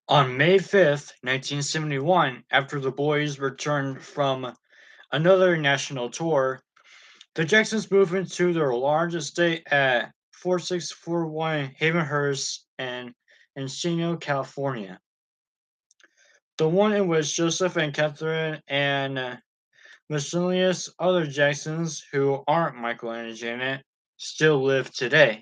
On May 5th, 1971, after the boys returned from another national tour, the Jacksons moved into their large estate at 4641 Havenhurst in Encino, California. The one in which Joseph and Katherine and miscellaneous other Jacksons who aren't Michael and Janet still live today.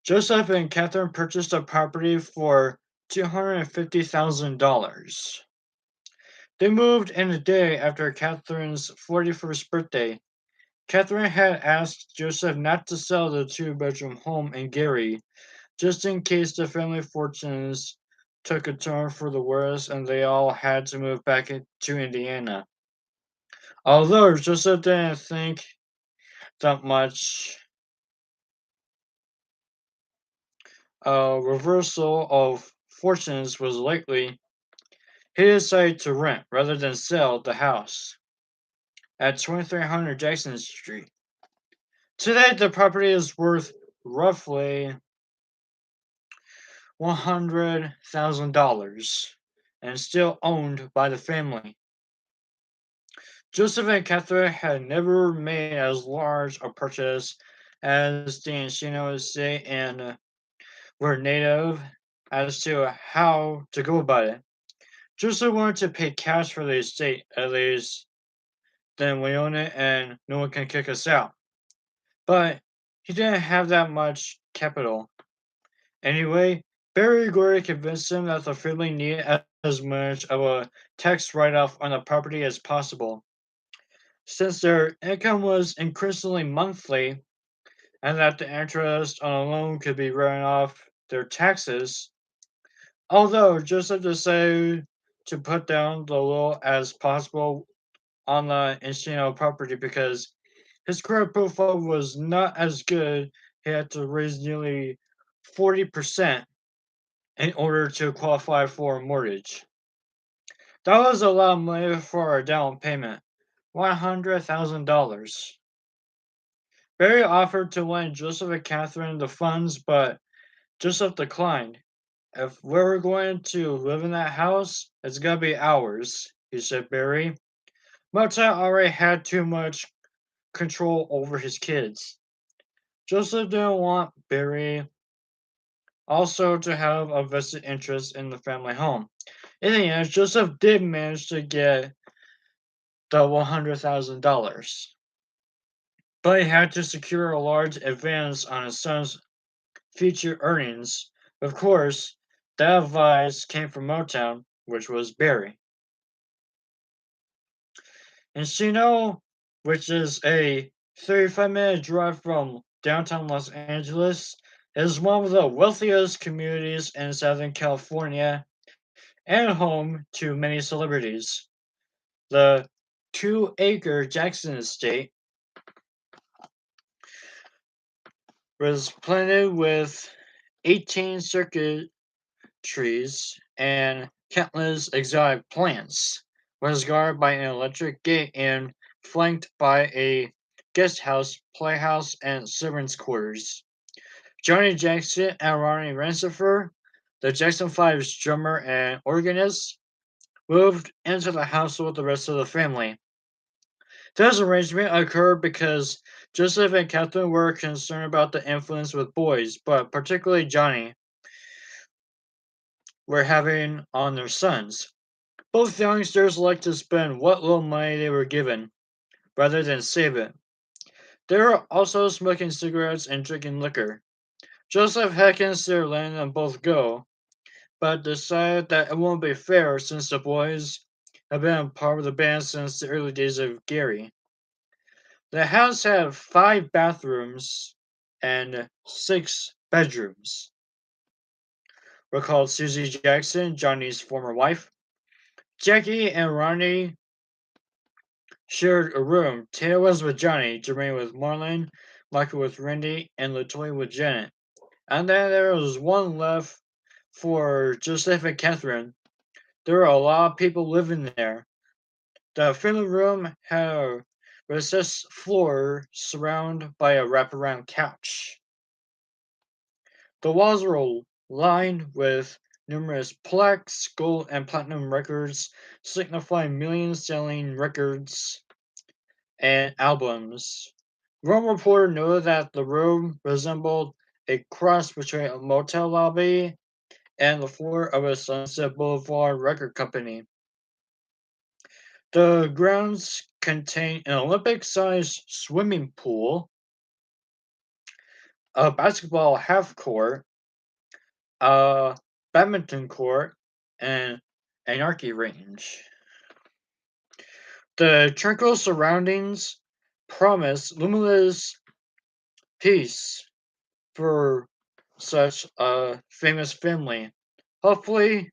Joseph and Katherine purchased a property for $250,000. They moved in a day after Catherine's 41st birthday. Katherine had asked Joseph not to sell the two-bedroom home in Gary, just in case the family fortunes took a turn for the worse and they all had to move back to Indiana. Although Joseph didn't think that much reversal of fortunes was likely, he decided to rent rather than sell the house at 2300 Jackson Street. Today, the property is worth roughly $100,000 and still owned by the family. Joseph and Catherine had never made as large a purchase as the Encino estate and were native as to how to go about it. Joseph wanted to pay cash for the estate, at least, then we own it and no one can kick us out. But he didn't have that much capital. Anyway, Barry Gorey convinced him that the family needed as much of a tax write-off on the property as possible, since their income was increasingly monthly and that the interest on a loan could be written off their taxes. Although Joseph decided to put down the little as possible on the Encino property because his credit profile was not as good, he had to raise nearly 40% in order to qualify for a mortgage. That was a lot of money for a down payment, $100,000. Barry offered to lend Joseph and Catherine the funds, but Joseph declined. If we were going to live in that house, it's gonna be ours, he said Barry. Motown already had too much control over his kids. Joseph didn't want Barry also to have a vested interest in the family home. In the end, Joseph did manage to get the $100,000, but he had to secure a large advance on his son's future earnings. Of course, that advice came from Motown, which was Barry. Encino, which is a 35-minute drive from downtown Los Angeles, is one of the wealthiest communities in Southern California and home to many celebrities. The 2-acre Jackson estate was planted with 18 circuit trees and countless exotic plants, was guarded by an electric gate and flanked by a guest house, playhouse, and servants' quarters. Johnny Jackson and Ronnie Rancifer, the Jackson Five's drummer and organist, moved into the house with the rest of the family. This arrangement occurred because Joseph and Catherine were concerned about the influence with boys, but particularly Johnny, were having on their sons. Both youngsters liked to spend what little money they were given, rather than save it. They were also smoking cigarettes and drinking liquor. Joseph had considered letting them both go, but decided that it wouldn't be fair since the boys had been a part of the band since the early days of Gary. The house had 5 bathrooms and 6 bedrooms, recalled Susie Jackson, Johnny's former wife. Jackie and Ronnie shared a room. Taylor was with Johnny, Jermaine with Marlon, Michael with Randy, and Latoya with Janet. And then there was one left for Joseph and Catherine. There were a lot of people living there. The family room had a recessed floor surrounded by a wraparound couch. The walls were lined with numerous plaques, gold and platinum records, signifying millions selling records and albums. One reporter noted that the room resembled a cross between a motel lobby and the floor of a Sunset Boulevard record company. The grounds contain an Olympic sized swimming pool, a basketball half court, a badminton court, and an archery range. The tranquil surroundings promise limitless peace for such a famous family. Hopefully,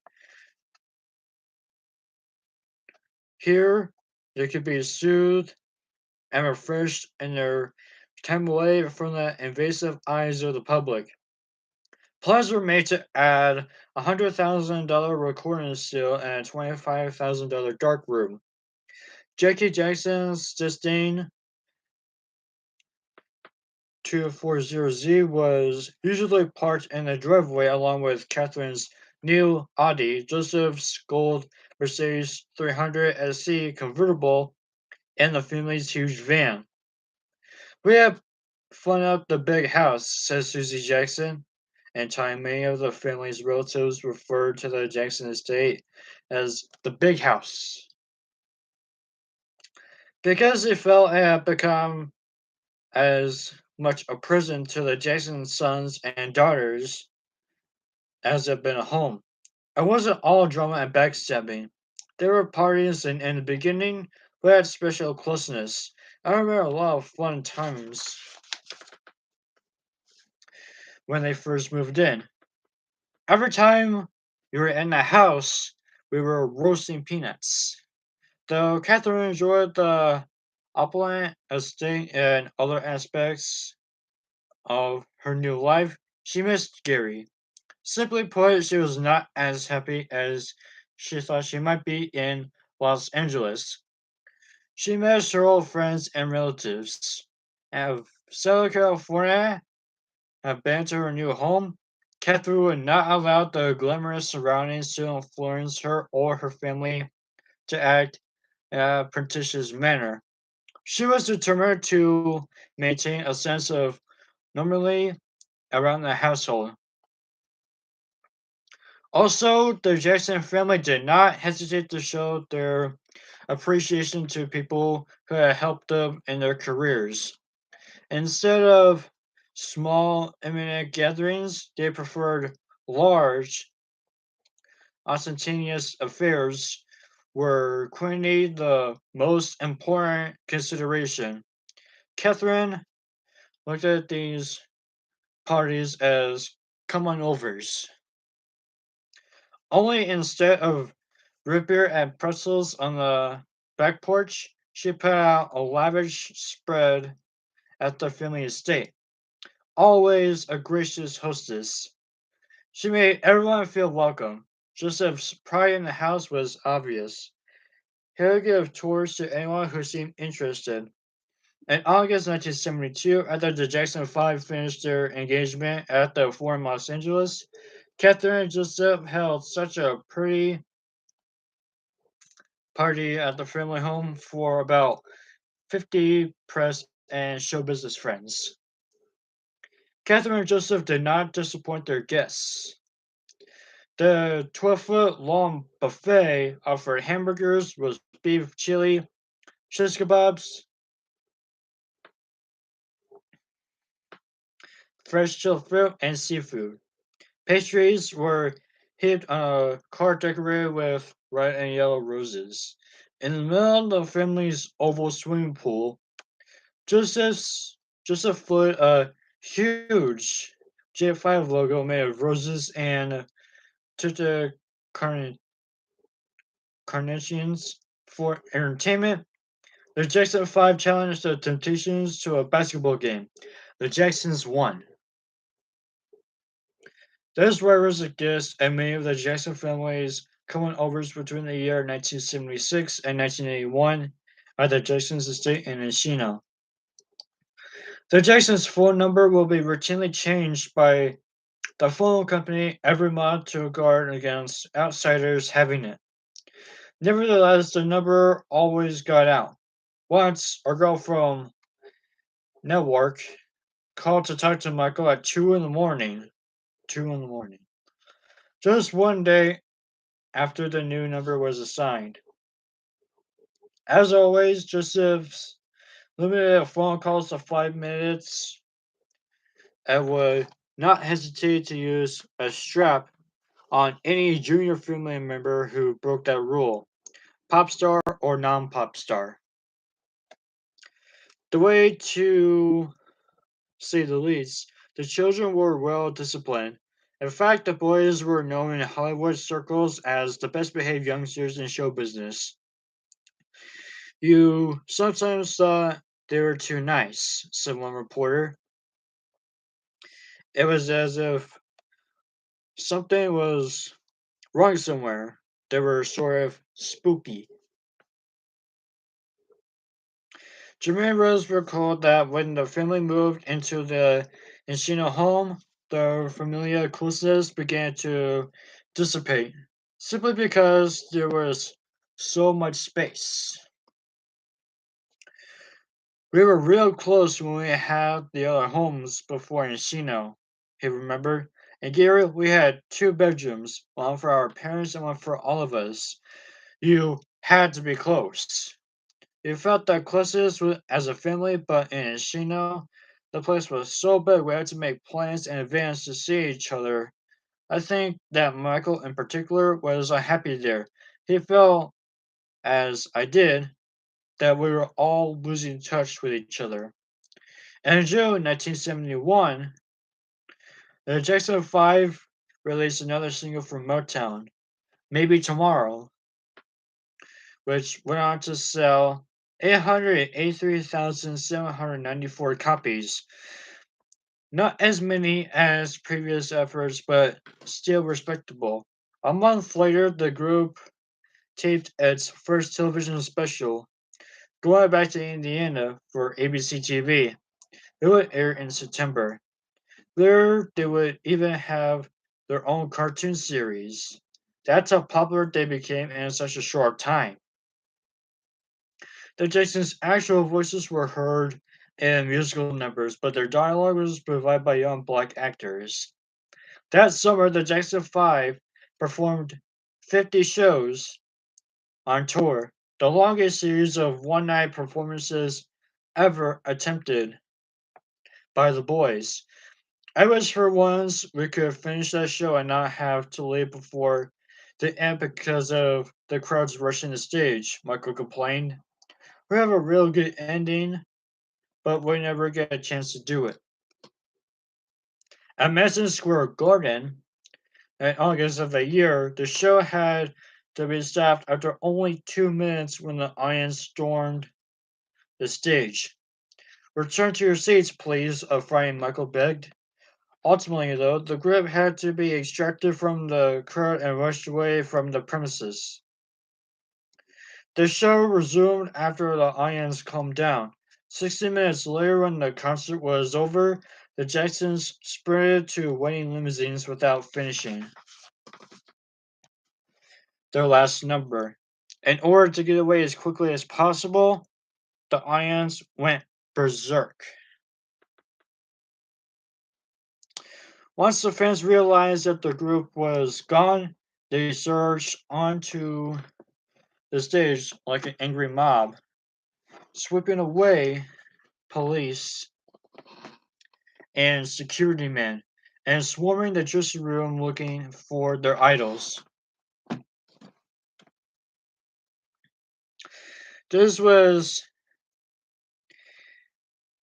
here they could be soothed and refreshed in their time away from the invasive eyes of the public. Plans were made to add a $100,000 recording studio and a $25,000 dark room. Jackie Jackson's disdain 240Z was usually parked in the driveway along with Catherine's new Audi, Joseph's gold Mercedes 300 SC convertible, and the family's huge van. We have fun up the big house, says Susie Jackson. And time many of the family's relatives refer to the Jackson estate as the big house. Because it felt it had become as much a prison to the Jackson sons and daughters as it had been a home. It wasn't all drama and backstabbing. There were parties, and in the beginning, we had special closeness. I remember a lot of fun times when they first moved in. Every time we were in the house, we were roasting peanuts. Though Catherine enjoyed the opulent estate and other aspects of her new life, she missed Gary. Simply put, she was not as happy as she thought she might be in Los Angeles. She missed her old friends and relatives. And if Southern California had been to her new home, Catherine would not allow the glamorous surroundings to influence her or her family to act in a pretentious manner. She was determined to maintain a sense of normality around the household. Also, the Jackson family did not hesitate to show their appreciation to people who had helped them in their careers. Instead of small, imminent gatherings, they preferred large, ostentatious affairs where quantity the most important consideration. Catherine looked at these parties as come on overs. Only instead of root beer and pretzels on the back porch, she put out a lavish spread at the family estate. Always a gracious hostess, she made everyone feel welcome. Joseph's pride in the house was obvious. He would give tours to anyone who seemed interested. In August 1972, after the Jackson Five finished their engagement at the Forum Los Angeles, Catherine and Joseph held such a pretty party at the family home for about 50 press and show business friends. Catherine and Joseph did not disappoint their guests. The 12-foot long buffet offered hamburgers, roast beef, chili, shish kebabs, fresh chilled fruit, and seafood. Pastries were heaped on a cart decorated with red and yellow roses. In the middle of the family's oval swimming pool, Joseph floated a huge J5 logo made of roses and tuta carnations for entertainment. The Jackson 5 challenged the Temptations to a basketball game. The Jacksons won. Those were rivers gifts and many of the Jackson family's coming overs between the year 1976 and 1981 at the Jackson's estate in Encino. The Jacksons' phone number will be routinely changed by the phone company every month to guard against outsiders having it. Nevertheless, the number always got out. Once, a girl from Network called to talk to Michael at 2 in the morning. 2 in the morning. Just one day after the new number was assigned. As always, Joseph's limited phone calls to 5 minutes and would not hesitate to use a strap on any junior family member who broke that rule, pop star or non pop star. The way to say the least, the children were well disciplined. In fact, the boys were known in Hollywood circles as the best behaved youngsters in show business. You sometimes thought they were too nice, said one reporter. It was as if something was wrong somewhere. They were sort of spooky. Jermaine Rose recalled that when the family moved into the Encino home, the familiar closeness began to dissipate, simply because there was so much space. We were real close when we had the other homes before Encino, he remembered. And Gary, we had two bedrooms, one for our parents and one for all of us. You had to be close. You felt that closest as a family, but in Encino, the place was so big we had to make plans in advance to see each other. I think that Michael in particular was unhappy there. He felt, as I did, that we were all losing touch with each other. And in June 1971, the Jackson 5 released another single from Motown, Maybe Tomorrow, which went on to sell 883,794 copies. Not as many as previous efforts, but still respectable. A month later, the group taped its first television special, going back to Indiana for ABC TV. It would air in September. There, they would even have their own cartoon series. That's how popular they became in such a short time. The Jacksons' actual voices were heard in musical numbers, but their dialogue was provided by young black actors. That summer, the Jackson 5 performed 50 shows on tour, the longest series of one night performances ever attempted by the boys. I wish for once we could finish that show and not have to leave before the end because of the crowds rushing the stage, Michael complained. We have a real good ending, but we never get a chance to do it. At Madison Square Garden, in August of that year, the show had to be stopped after only 2 minutes when the audience stormed the stage. Return to your seats, please, a frightened Michael begged. Ultimately, though, the group had to be extracted from the crowd and rushed away from the premises. The show resumed after the audience calmed down. 60 minutes later, when the concert was over, the Jacksons sprinted to waiting limousines without finishing their last number. In order to get away as quickly as possible, the audience went berserk. Once the fans realized that the group was gone, they surged onto the stage like an angry mob, sweeping away police and security men and swarming the dressing room looking for their idols. This was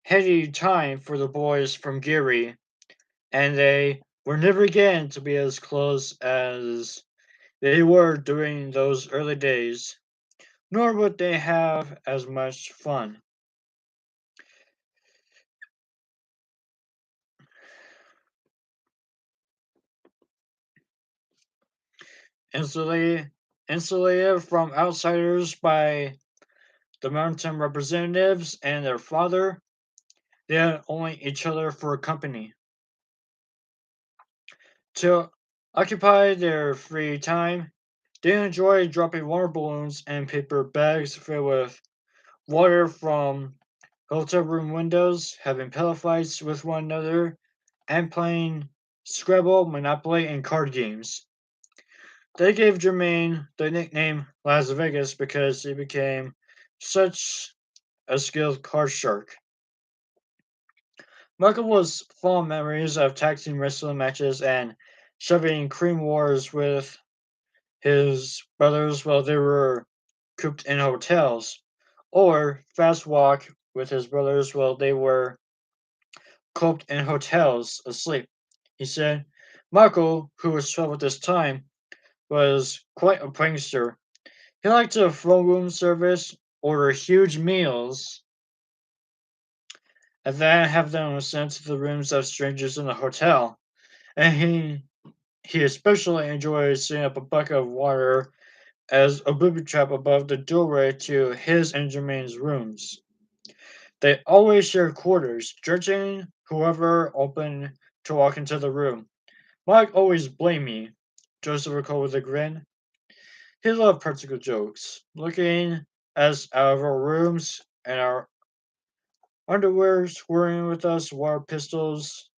heady time for the boys from Geary, and they were never again to be as close as they were during those early days, nor would they have as much fun. Insulated, insulated from outsiders by the mountain representatives and their father, they had only each other for company. To occupy their free time, they enjoy dropping water balloons and paper bags filled with water from hotel room windows, having pillow fights with one another, and playing Scrabble, Monopoly, and card games. They gave Jermaine the nickname Las Vegas because he became such a skilled card shark. Michael was full of memories of taxing wrestling matches and shoving cream wars with his brothers while they were cooped in hotels, or fast walk with his brothers while they were cooped in hotels asleep. He said Michael, who was 12 at this time, was quite a prankster. He liked to phone room service, order huge meals, and then have them sent to the rooms of strangers in the hotel. And he especially enjoyed setting up a bucket of water as a booby trap above the doorway to his and Jermaine's rooms. They always shared quarters, judging whoever opened to walk into the room. Mike always blamed me, Joseph recalled with a grin. He loved practical jokes, looking us out of our rooms and our underwear, swearing with us war pistols.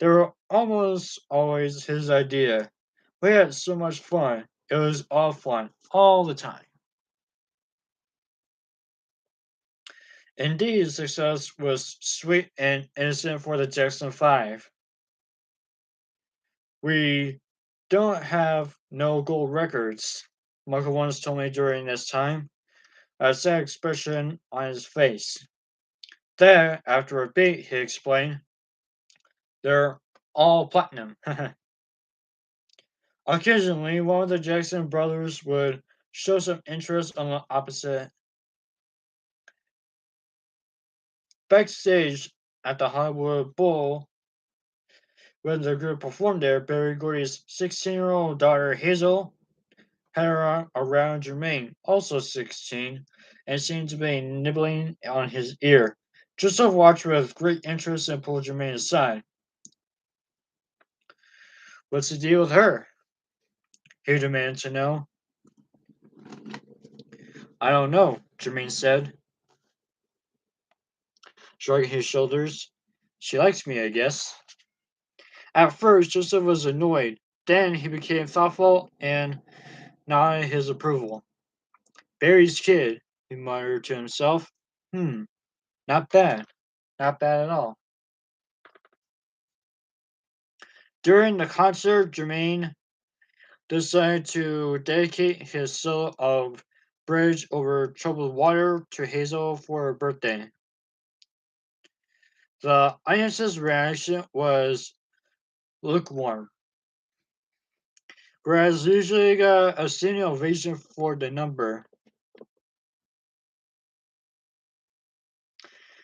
They were almost always his idea. We had so much fun. It was all fun, all the time. Indeed, success was sweet and innocent for the Jackson Five. We don't have no gold records, Michael once told me during this time, a sad expression on his face. Then, after a beat, he explained, they're all platinum. Occasionally, one of the Jackson brothers would show some interest on the opposite. Backstage at the Hollywood Bowl, when the group performed there, Barry Gordy's 16-year-old daughter Hazel had her arm around Jermaine, also 16, and seemed to be nibbling on his ear. Joseph watched with great interest and pulled Jermaine aside. What's the deal with her? He demanded to know. I don't know, Jermaine said, shrugging his shoulders. She likes me, I guess. At first, Joseph was annoyed. Then he became thoughtful and nodded his approval. Barry's kid, he muttered to himself. Not bad. Not bad at all. During the concert, Jermaine decided to dedicate his solo of Bridge Over Troubled Water to Hazel for her birthday. The audience's reaction was lukewarm, whereas usually got a standing ovation for the number.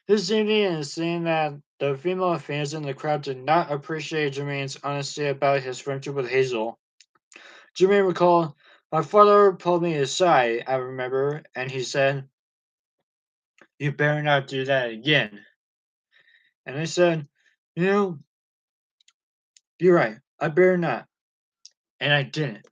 This evening, and seeing that the female fans in the crowd did not appreciate Jermaine's honesty about his friendship with Hazel. Jermaine recalled, my father pulled me aside, I remember, and he said, you better not do that again. And I said, you know, you're right, I better not. And I didn't.